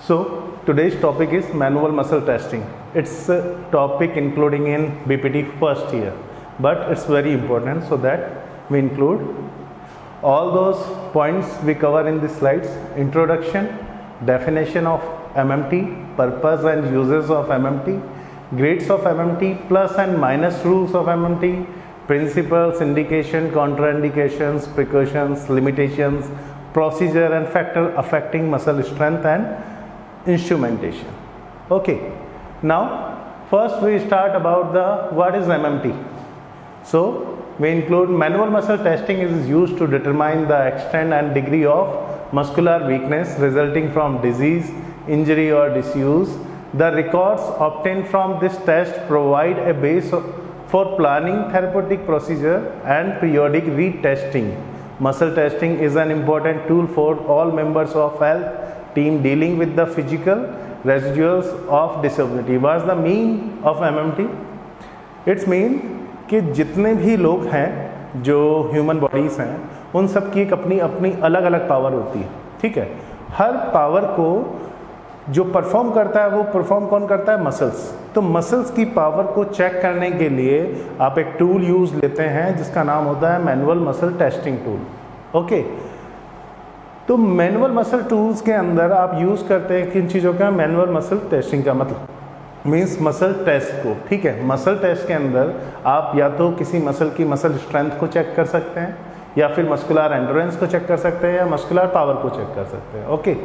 So today's topic is manual muscle testing. It's a topic including in BPT first year, but it's very important so that we include all those points we cover in the slides: introduction, definition of MMT, purpose and uses of MMT, grades of MMT, plus and minus rules of MMT, principles, indication, contraindications, precautions, limitations, procedure and factor affecting muscle strength and instrumentation. Okay, now first we start about the what is MMT. So we include manual muscle testing is used to determine the extent and degree of muscular weakness resulting from disease, injury or disuse. The records obtained from this test provide a base for planning therapeutic procedure and periodic retesting. Muscle testing is an important tool for all members of health team dealing with the physical residuals of disability. What's the mean of MMT? It's mean कि जितने भी लोग हैं जो human bodies हैं उन सब की एक अपनी अपनी अलग अलग पावर होती है, ठीक है। हर पावर को जो परफॉर्म करता है वो परफॉर्म कौन करता है? मसल्स। तो मसल्स की पावर को चेक करने के लिए आप एक टूल यूज़ लेते हैं जिसका नाम होता है manual muscle testing tool. Okay, तो मैनुअल मसल टूल्स के अंदर आप यूज़ करते हैं किन चीज़ों का? मैनुअल मसल टेस्टिंग का मतलब मीन्स मसल टेस्ट को, ठीक है। मसल टेस्ट के अंदर आप या तो किसी मसल की मसल स्ट्रेंथ को चेक कर सकते हैं, या फिर मस्कुलर एंड्योरेंस को चेक कर सकते हैं, या मस्कुलर पावर को चेक कर सकते हैं। Okay,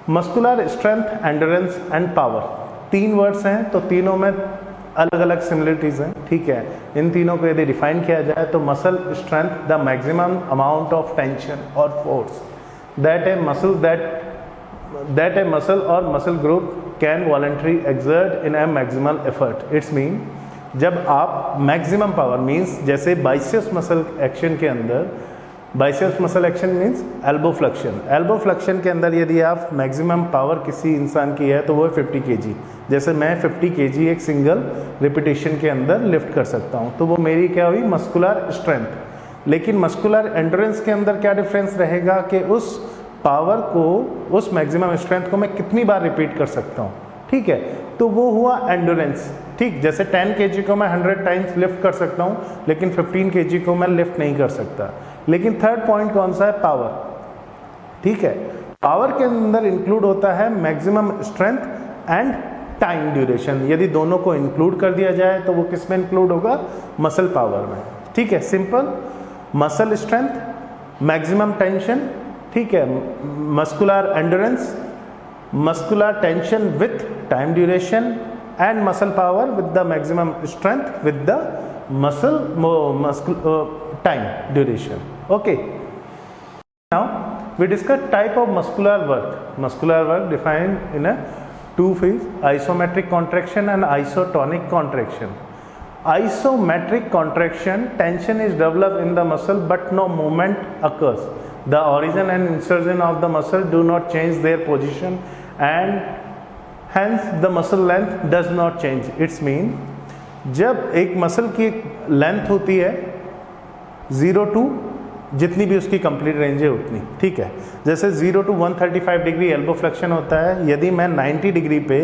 muscular strength, endurance and power, तीन वर्ड्स हैं, तो तीनों में अलग अलग सिमिलरिटीज़ हैं, ठीक है। इन तीनों को यदि डिफाइन किया जाए तो muscle strength, the maximum amount of tension और फोर्स दैट ए मसल और muscle group can voluntary exert in A maximal effort. It's mean जब आप मैक्सिमम पावर मीन्स जैसे बाइसेप्स मसल एक्शन के अंदर, biceps muscle action means elbow flexion, elbow flexion के अंदर यदि आप मैक्सिमम पावर किसी इंसान की है तो वो है 50 kg। जैसे मैं 50 kg एक सिंगल रिपीटेशन के अंदर लिफ्ट कर सकता हूँ, तो वो मेरी क्या हुई? Muscular strength. लेकिन मस्कुलर एंड्योरेंस के अंदर क्या डिफरेंस रहेगा कि उस पावर को, उस मैक्सिमम स्ट्रेंथ को मैं कितनी बार रिपीट कर सकता हूँ, ठीक है। तो वो हुआ एंड्योरेंस, ठीक। जैसे 10 kg को मैं 100 टाइम्स लिफ्ट कर सकता हूँ, लेकिन 15 kg को मैं लिफ्ट नहीं कर सकता। लेकिन थर्ड पॉइंट कौन सा है? पावर, ठीक है। पावर के अंदर इंक्लूड होता है maximum strength and time duration. यदि दोनों को इंक्लूड कर दिया जाए तो वो किस में इंक्लूड होगा? मसल पावर में, ठीक है। Simple, muscle strength, maximum tension, ठीक है, muscular endurance, muscular tension with time duration and muscle power with the maximum strength with the muscle time duration. Okay, now we discuss type of muscular work. Muscular work defined in a two phase: isometric contraction and isotonic contraction. Isometric contraction, tension is developed in the muscle but no movement occurs. The origin and insertion of the muscle do not change their position and hence the muscle length does not change. It's mean जब एक muscle की length होती है 0 to जितनी भी उसकी complete range है उतनी, ठीक है। जैसे 0 to 135 डिग्री एल्बो फ्लेक्शन होता है, यदि मैं 90 डिग्री पे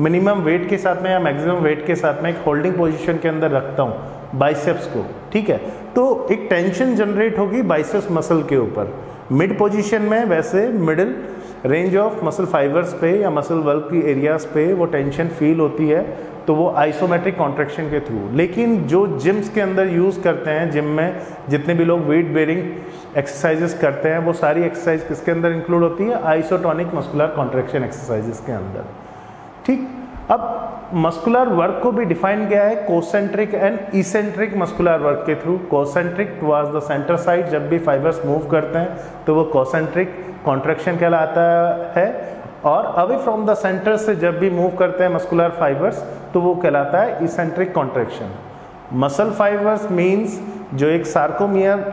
मिनिमम वेट के साथ में या मैक्सिमम वेट के साथ में एक होल्डिंग पोजीशन के अंदर रखता हूँ बाइसेप्स को, ठीक है, तो एक टेंशन जनरेट होगी बाइसेप्स मसल के ऊपर। मिड पोजीशन में वैसे middle range of muscle fibres पे या मसल बल्क की एरियाज पे वो टेंशन फील होती है, तो वो आइसोमेट्रिक कॉन्ट्रैक्शन के थ्रू। लेकिन जो जिम्स के अंदर यूज़ करते हैं, जिम में जितने भी लोग वेट बेरिंग एक्सरसाइजेस करते हैं वो सारी एक्सरसाइज किसके अंदर इंक्लूड होती है? आइसोटोनिक मस्कुलर कॉन्ट्रैक्शन एक्सरसाइजेस के अंदर, ठीक। अब मस्कुलर वर्क को भी डिफाइन किया है concentric and eccentric muscular work के through. Concentric towards the centre side, जब भी फाइबर्स मूव करते हैं तो वो कोसेंट्रिक कॉन्ट्रैक्शन कहलाता है, और अवे फ्रॉम द सेंटर से जब भी मूव करते हैं मस्कुलर फाइबर्स तो वो कहलाता है eccentric contraction. Muscle fibres means जो एक सार्कोमियर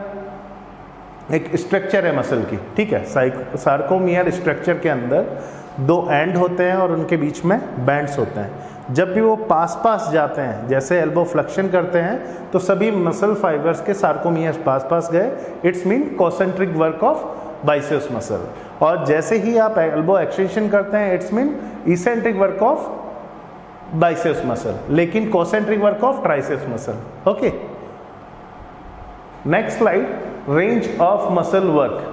एक स्ट्रक्चर है मसल की, ठीक है। सार्कोमियर स्ट्रक्चर के अंदर 2 एंड होते हैं और उनके बीच में बैंड्स होते हैं। जब भी वो पास जाते हैं, जैसे एल्बो फ्लेक्शन करते हैं तो सभी मसल फाइबर्स के सार्कोमियर पास गए। It's mean concentric work of biceps muscle. और जैसे ही आप एल्बो एक्सटेंशन करते हैं it's mean eccentric work of biceps muscle, लेकिन concentric work of triceps muscle. Okay, next slide, range of muscle work.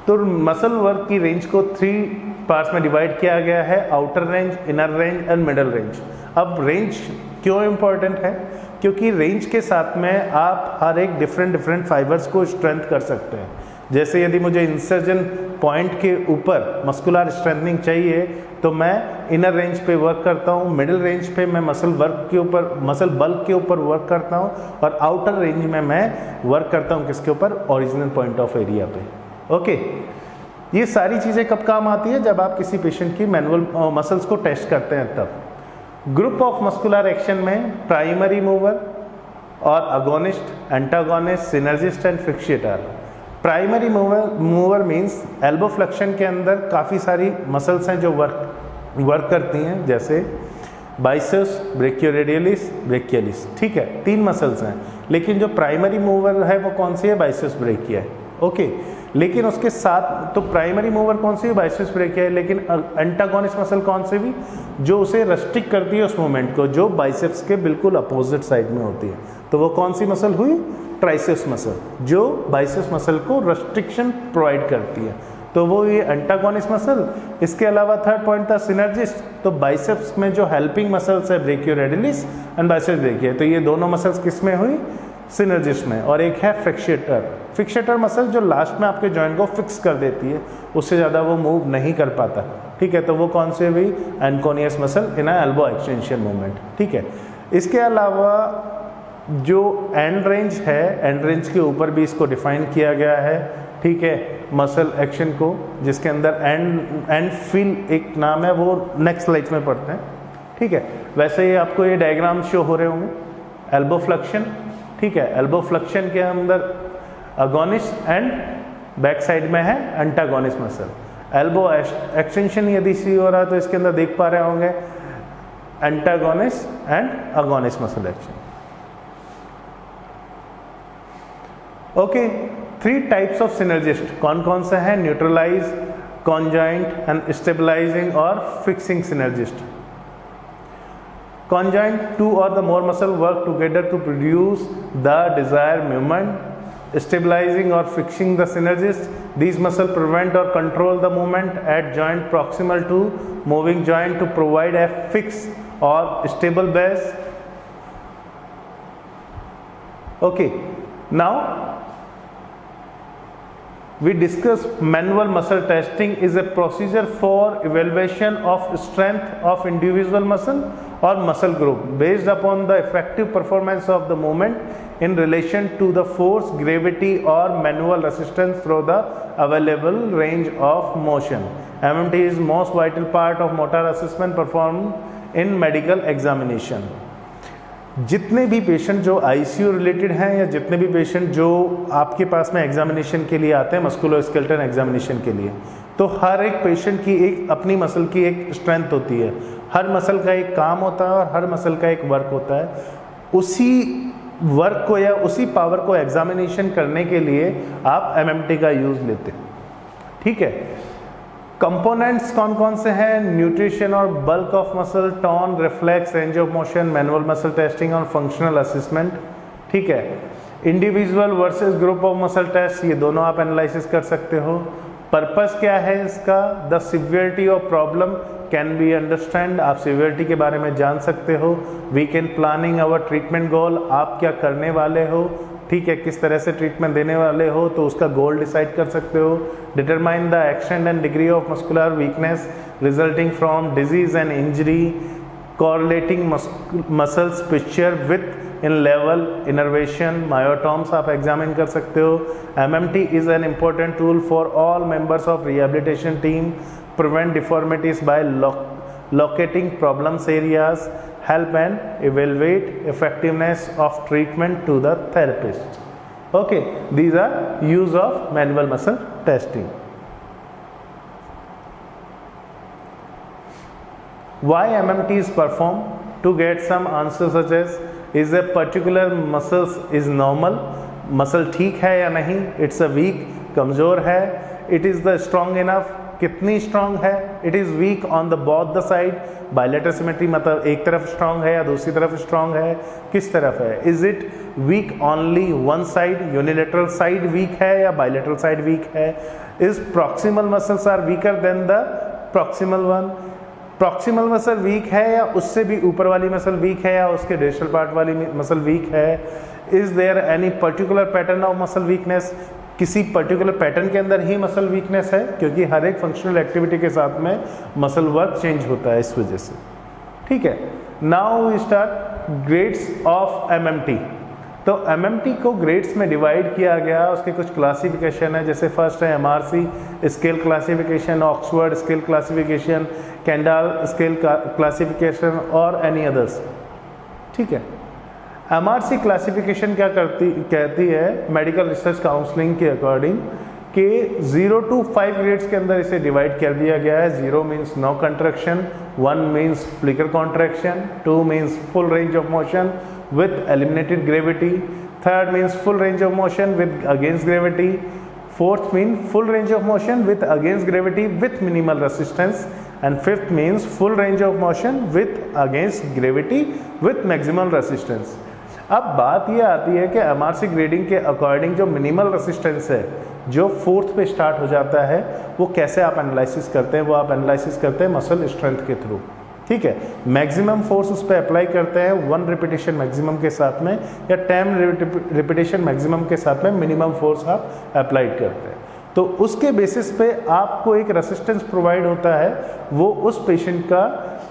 तो मसल वर्क की रेंज को 3 पार्ट्स में डिवाइड किया गया है, outer range, inner range and middle range. अब range क्यों इम्पोर्टेंट है? क्योंकि रेंज के साथ में आप हर एक डिफरेंट फाइबर्स को स्ट्रेंथ कर सकते हैं। जैसे यदि मुझे इंसर्जन पॉइंट के ऊपर मस्कुलर स्ट्रेंथनिंग चाहिए तो मैं इनर रेंज पे वर्क करता हूँ, मिडिल रेंज पे मैं मसल बल्क के ऊपर वर्क करता हूँ, और आउटर रेंज में मैं वर्क करता हूँ किसके ऊपर? ओरिजिनल पॉइंट ऑफ एरिया पे। ओके, ये सारी चीज़ें कब काम आती है? जब आप किसी पेशेंट की मैनुअल मसल्स को टेस्ट करते हैं तब। ग्रुप ऑफ मस्कुलर एक्शन में प्राइमरी मूवर और agonist, antagonist, synergist and fixator. Primary mover means elbow flexion के अंदर काफ़ी सारी मसल्स हैं जो वर्क करती हैं, जैसे बाइसेप्स, ब्रेकियोरेडियलिस, ब्रेकियलिस। ठीक है, 3 मसल्स हैं, लेकिन जो प्राइमरी मूवर है वो कौन सी है? बाइसेप्स ब्रेकिया है। ओके, लेकिन उसके साथ तो प्राइमरी मूवर कौन सी है? बाइसेप्स ब्रेकिया है, लेकिन एंटागोनिस्ट मसल कौन सी भी जो उसे रेस्ट्रिक्ट करती है उस मूवमेंट को, जो बाइसेप्स के बिल्कुल अपोजिट साइड में होती है, तो वो कौन सी मसल हुई? ट्राइसेप्स मसल, जो बाइसेप्स मसल को रेस्ट्रिक्शन प्रोवाइड करती है, तो वो ये एंटागोनिस्ट मसल। इसके अलावा थर्ड पॉइंट था सिनर्जिस्ट, तो बाइसेप्स में जो हेल्पिंग मसल्स है ब्रेकियोरेडियलिस एंड बाइसेप्स ब्रेकिया, तो ये दोनों मसल्स किस में हुई? सिनर्जिस्ट में। और एक है फिक्सेटर। फिक्सेटर मसल जो लास्ट में आपके जॉइंट को फिक्स कर देती है, उससे ज़्यादा वो मूव नहीं कर पाता। ठीक है, तो वो कौन सी हुई? Anconeus muscle in elbow extension movement. ठीक है, इसके अलावा जो एंड रेंज है, एंड रेंज के ऊपर भी इसको डिफाइन किया गया है। ठीक है, मसल एक्शन को, जिसके अंदर एंड फील एक नाम है, वो नेक्स्ट स्लाइड में पढ़ते हैं। ठीक है, वैसे ही आपको ये डायग्राम शो हो रहे होंगे। एल्बो फ्लेक्शन, ठीक है, एल्बो फ्लेक्शन के अंदर अगोनिस्ट एंड बैक साइड में है एंटागोनिस्ट मसल। एल्बो एक्सटेंशन यदि सी हो रहा है तो इसके अंदर देख पा रहे होंगे antagonist and agonist muscle action. Okay, 3 types of synergist कौन कौन से हैं? न्यूट्रलाइज, कॉन्जॉइंट एंड स्टेबलाइजिंग और fixing synergist. Conjoint, 2 or the more muscle work together to produce the desired movement. Stabilizing or fixing the synergist, these muscles prevent or control the movement at joint proximal to moving joint to provide a fixed or stable base. Okay, now we discuss manual muscle testing is a procedure for evaluation of strength of individual muscle or muscle group based upon the effective performance of the movement in relation to the force, gravity or manual resistance through the available range of motion. MMT is most vital part of motor assessment performed in medical examination. जितने भी patient जो ICU related हैं या जितने भी patient जो आपके पास में एग्जामिनेशन के लिए आते हैं, मस्कुलोस्केलेटल एग्जामिनेशन के लिए, तो हर एक पेशेंट की एक अपनी मसल की एक स्ट्रेंथ होती है, हर मसल का एक काम होता है और हर मसल का एक वर्क होता है। उसी वर्क को या उसी पावर को एग्जामिनेशन करने के लिए आप एमएमटी का यूज़ लेते हैं। ठीक है, कंपोनेंट्स कौन कौन से हैं? न्यूट्रिशन और bulk of muscle, tone, reflex, range of motion, manual muscle testing और फंक्शनल असेसमेंट। ठीक है, individual versus group of muscle test, ये दोनों आप एनालिसिस कर सकते हो। पर्पस क्या है इसका? The severity of problem can be understand, आप सिवियरिटी के बारे में जान सकते हो। We can planning our treatment goal, आप क्या करने वाले हो, ठीक है, किस तरह से ट्रीटमेंट देने वाले हो, तो उसका गोल डिसाइड कर सकते हो। Determine the extent and degree of muscular weakness resulting from disease and injury, correlating muscles picture with in level innervation, myotomes आप एग्जामिन कर सकते हो। MMT is an important tool for all members of rehabilitation team, prevent deformities by locating problems areas, help and evaluate effectiveness of treatment to the therapist. Okay, these are use of manual muscle testing. Why MMT is performed? To get some answers such as, is a particular muscle is normal, muscle ठीक है या नहीं, it's a week, कमज़ोर है, it is the strong enough, कितनी strong है, it is week on the both the side, bilateral symmetry मतलब एक तरफ स्ट्रॉन्ग है या दूसरी तरफ स्ट्रॉन्ग है, किस तरफ है, is it weak only one side, unilateral side weak है या बायलेटरल साइड वीक है, is proximal muscles are weaker than the proximal one, proximal muscle weak है या उससे भी ऊपर वाली मसल वीक है या उसके डिस्टल पार्ट वाली मसल वीक है, is there any particular pattern of muscle weakness, किसी पर्टिकुलर पैटर्न के अंदर ही मसल वीकनेस है, क्योंकि हर एक फंक्शनल एक्टिविटी के साथ में मसल वर्क चेंज होता है इस वजह से, ठीक है। Now we start grades of MMT. तो एमएमटी को ग्रेड्स में डिवाइड किया गया, उसके कुछ क्लासिफिकेशन है, जैसे फर्स्ट है MRC scale classification, Oxford scale classification, Kendall scale classification और एनी अदर्स, ठीक है। एमआरसी क्लासिफिकेशन क्या कहती है मेडिकल रिसर्च काउंसलिंग के अकॉर्डिंग कि 0 to 5 ग्रेड्स के अंदर इसे डिवाइड कर दिया गया है। 0 means no contraction, 1 means flicker contraction, 2 means full range of motion with eliminated gravity, third means full range of motion with against gravity, fourth means full range of motion with against gravity with minimal resistance, and fifth means full range of motion with against gravity with maximal resistance। अब बात ये आती है कि MRC grading के according जो minimal resistance है जो फोर्थ पे स्टार्ट हो जाता है वो कैसे आप एनालिसिस करते हैं, वो आप एनालिसिस करते हैं मसल स्ट्रेंथ के थ्रू, ठीक है। मैक्सिमम फोर्स उस पर अप्लाई करते हैं 1 रिपीटेशन मैक्सिमम के साथ में या 10 रिपीटेशन मैक्सिमम के साथ में मिनिमम फोर्स आप अप्लाइड करते हैं, तो उसके बेसिस पे आपको एक रेसिस्टेंस प्रोवाइड होता है, वो उस पेशेंट का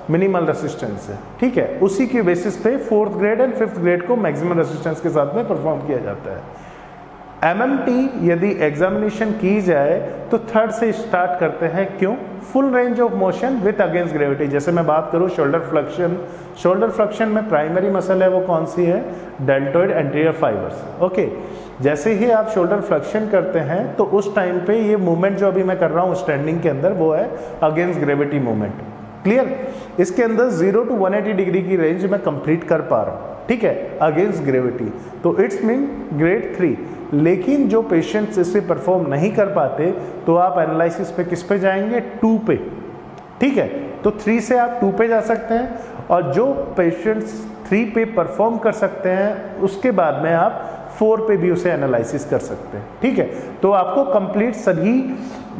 मिनिमल रेसिस्टेंस है, ठीक है। उसी के बेसिस पे 4th grade and 5th grade को मैक्सिमम रेसिस्टेंस के साथ में परफॉर्म किया जाता है। एमएमटी यदि एग्जामिनेशन की जाए तो 3rd से स्टार्ट करते हैं, क्यों, full range of motion with against gravity. जैसे मैं बात करूं शोल्डर फ्लेक्शन, शोल्डर फ्लेक्शन में प्राइमरी मसल है वो कौन सी है, डेल्टोइड एंटीरियर फाइबर्स, ओके। जैसे ही आप शोल्डर फ्लेक्शन करते हैं तो उस टाइम पे ये मूवमेंट जो अभी मैं कर रहा हूँ स्टैंडिंग के अंदर वो है अगेंस्ट ग्रेविटी मूवमेंट, क्लियर। इसके अंदर 0 to 180 डिग्री की रेंज में कंप्लीट कर पा रहा हूँ, ठीक है, अगेंस्ट ग्रेविटी, तो इट्स मीन ग्रेड 3। लेकिन जो पेशेंट्स इसे परफॉर्म नहीं कर पाते तो आप एनालिसिस पे किस पे जाएंगे, 2 पे, ठीक है। तो 3 से आप 2 पे जा सकते हैं, और जो पेशेंट्स 3 पे परफॉर्म कर सकते हैं उसके बाद में आप 4 पे भी उसे एनालिसिस कर सकते हैं, ठीक है। तो आपको कंप्लीट सभी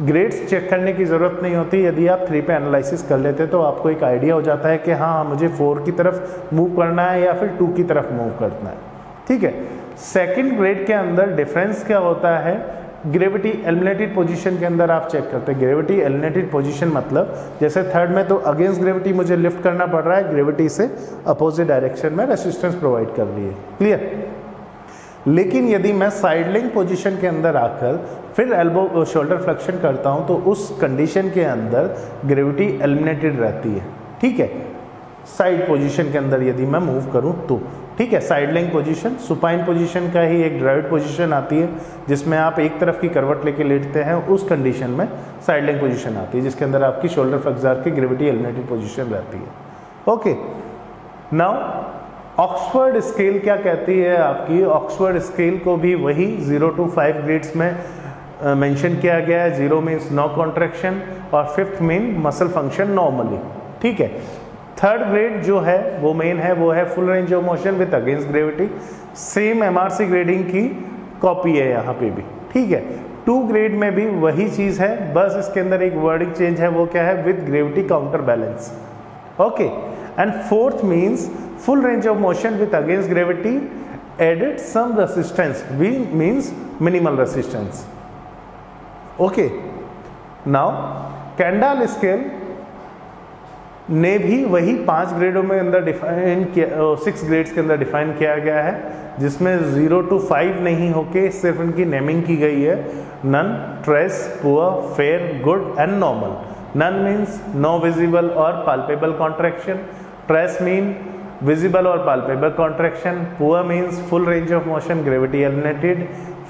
ग्रेड्स चेक करने की ज़रूरत नहीं होती, यदि आप 3 पे एनालिसिस कर लेते तो आपको एक आइडिया हो जाता है कि हाँ मुझे 4 की तरफ मूव करना है या फिर 2 की तरफ मूव करना है, ठीक है। सेकंड ग्रेड के अंदर डिफरेंस क्या होता है, ग्रेविटी एलिमिनेटेड पोजीशन के अंदर आप चेक करते हैं। ग्रेविटी एलिमिनेटेड पोजीशन मतलब जैसे 3rd में तो अगेंस्ट ग्रेविटी मुझे लिफ्ट करना पड़ रहा है, ग्रेविटी से अपोजिट डायरेक्शन में रेसिस्टेंस प्रोवाइड कर रही है, क्लियर। लेकिन यदि मैं साइड लिंक पोजीशन के अंदर आकर फिर एल्बो शोल्डर फ्लेक्शन करता हूं तो उस कंडीशन के अंदर ग्रेविटी एलिमिनेटेड रहती है, ठीक है। साइड पोजीशन के अंदर यदि मैं मूव करूं तो, ठीक है। Side link position supine position का ही एक ड्राइव पोजीशन आती है जिसमें आप एक तरफ की करवट लेके लेटते हैं, उस कंडीशन में साइड लिंक पोजीशन आती है जिसके अंदर आपकी शोल्डर फ्लेक्सर की ग्रेविटी एलिमिनेटेड पोजीशन रहती है, ओके। नाउ ऑक्सफोर्ड स्केल क्या कहती है आपकी, ऑक्सफोर्ड स्केल को भी वही 0 to 5 ग्रेड्स में मेंशन किया गया है। 0 मीन्स नो कॉन्ट्रैक्शन और 5th mean muscle function normally, ठीक है। 3rd ग्रेड जो है वो मेन है, वो है full range of motion with against gravity, same MRC grading की कॉपी है यहाँ पे भी, ठीक है। 2 ग्रेड में भी वही चीज़ है, बस इसके अंदर एक वर्डिंग चेंज है, वो क्या है, with gravity counter balance, okay. And 4th means full range of motion with against gravity added some resistance, means minimal resistance, okay। now Kendall scale ने भी वही 5 ग्रेडों में अंदर डिफाइन किया, 6 ग्रेड्स के अंदर डिफाइन किया गया है, जिसमें 0 to 5 नहीं होके सिर्फ इनकी नेमिंग की गई है, none, trace, poor, fair, good and normal. None means no visible और palpable contraction, trace mean visible or palpable contraction, poor means full range of motion gravity eliminated,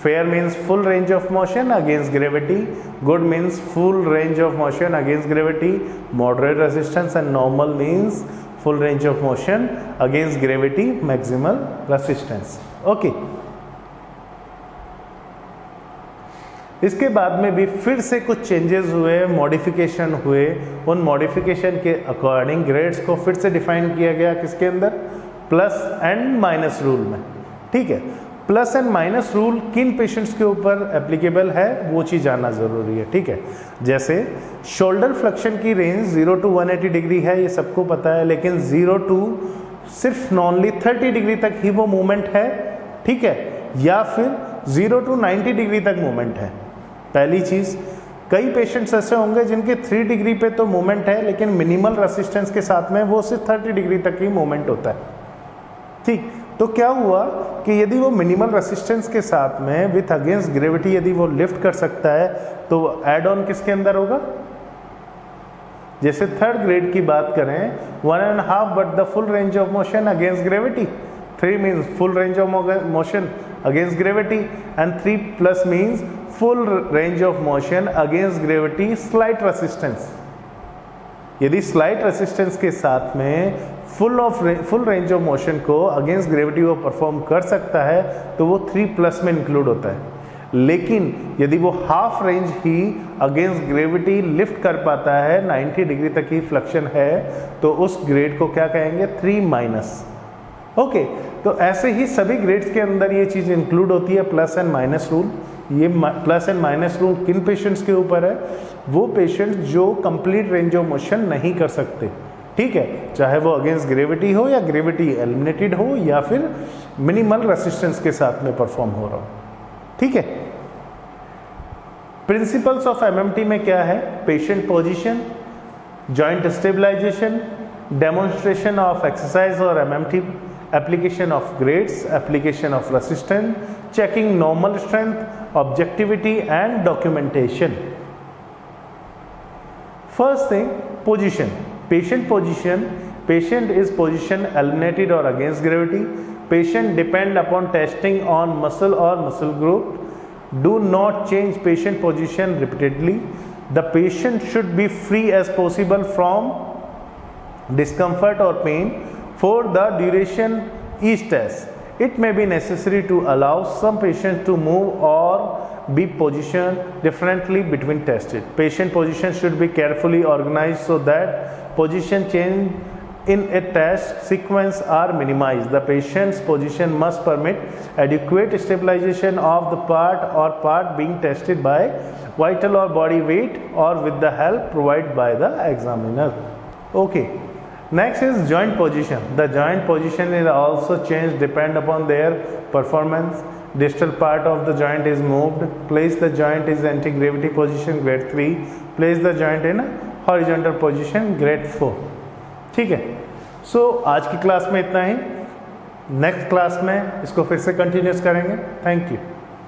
fair means full range of motion against gravity, good means full range of motion against gravity, moderate resistance, and normal means full range of motion against gravity, maximal resistance, okay। इसके बाद में भी फिर से कुछ changes हुए, modification हुए, उन मॉडिफिकेशन के अकॉर्डिंग ग्रेड्स को फिर से डिफाइन किया गया किसके अंदर, प्लस एंड माइनस रूल में। ठीक है, प्लस एंड माइनस रूल किन पेशेंट्स के ऊपर एप्लीकेबल है वो चीज़ जानना ज़रूरी है। ठीक है, जैसे शोल्डर फ्लेक्शन की रेंज 0 to 180 डिग्री है, ये सबको पता है, लेकिन 0 to सिर्फ नॉनली 30 डिग्री तक ही वो मूवमेंट है। ठीक है, या फिर 0 to 90 डिग्री तक मूवमेंट है। पहली चीज़, कई पेशेंट्स ऐसे होंगे जिनके 3 डिग्री पे तो मूवमेंट है, लेकिन मिनिमल रेसिस्टेंस के साथ में वो सिर्फ 30 डिग्री तक ही मूवमेंट होता है। ठीक, तो क्या हुआ कि यदि वो मिनिमल रेसिस्टेंस के साथ में विथ अगेंस्ट ग्रेविटी यदि वो लिफ्ट कर सकता है तो एड ऑन किसके अंदर होगा। जैसे थर्ड ग्रेड की बात करें, 1.5 but the full range of motion against gravity, 3 means full range of motion against gravity and 3 plus means full range of motion against gravity slight resistance. यदि स्लाइट रेसिस्टेंस के साथ में फुल रेंज ऑफ मोशन को against gravity वो perform कर सकता है तो वो 3 प्लस में इंक्लूड होता है। लेकिन यदि वो हाफ रेंज ही अगेंस्ट ग्रेविटी लिफ्ट कर पाता है, 90 डिग्री तक ही फ्लक्शन है, तो उस ग्रेड को क्या कहेंगे, 3 माइनस। ओके, तो ऐसे ही सभी ग्रेड्स के अंदर ये चीज़ इंक्लूड होती है, प्लस एंड माइनस रूल। ये प्लस एंड माइनस रूल किन पेशेंट्स के ऊपर है, वो पेशेंट्स जो कंप्लीट रेंज ऑफ मोशन नहीं कर सकते। ठीक है, चाहे वो अगेंस्ट ग्रेविटी हो या ग्रेविटी एलिमिनेटेड हो या फिर मिनिमल रेसिस्टेंस के साथ में परफॉर्म हो रहा हो। ठीक है, प्रिंसिपल्स ऑफ एमएमटी में क्या है, patient position, joint stabilisation, demonstration of exercise और MMT, application of grades, application of resistance, checking normal strength, objectivity and documentation. First thing, position, patient position. Patient is position eliminated or against gravity. Patient depend upon testing on muscle or muscle group. Do not change patient position repeatedly. The patient should be free as possible from discomfort or pain for the duration each test. It may be necessary to allow some patients to move or be positioned differently between tested. Patient position should be carefully organized so that position change in a test sequence are minimized. The patient's position must permit adequate stabilization of the part or part being tested by vital or body weight or with the help provided by the examiner. Okay. Next is joint position. The joint position is also changed depend upon their performance. Distal part of the joint is moved. Place the joint is anti-gravity position grade 3. Place the joint in horizontal position grade 4. ठीक है, सो आज की class में इतना ही। Next class में इसको फिर से कंटिन्यूस करेंगे। Thank you.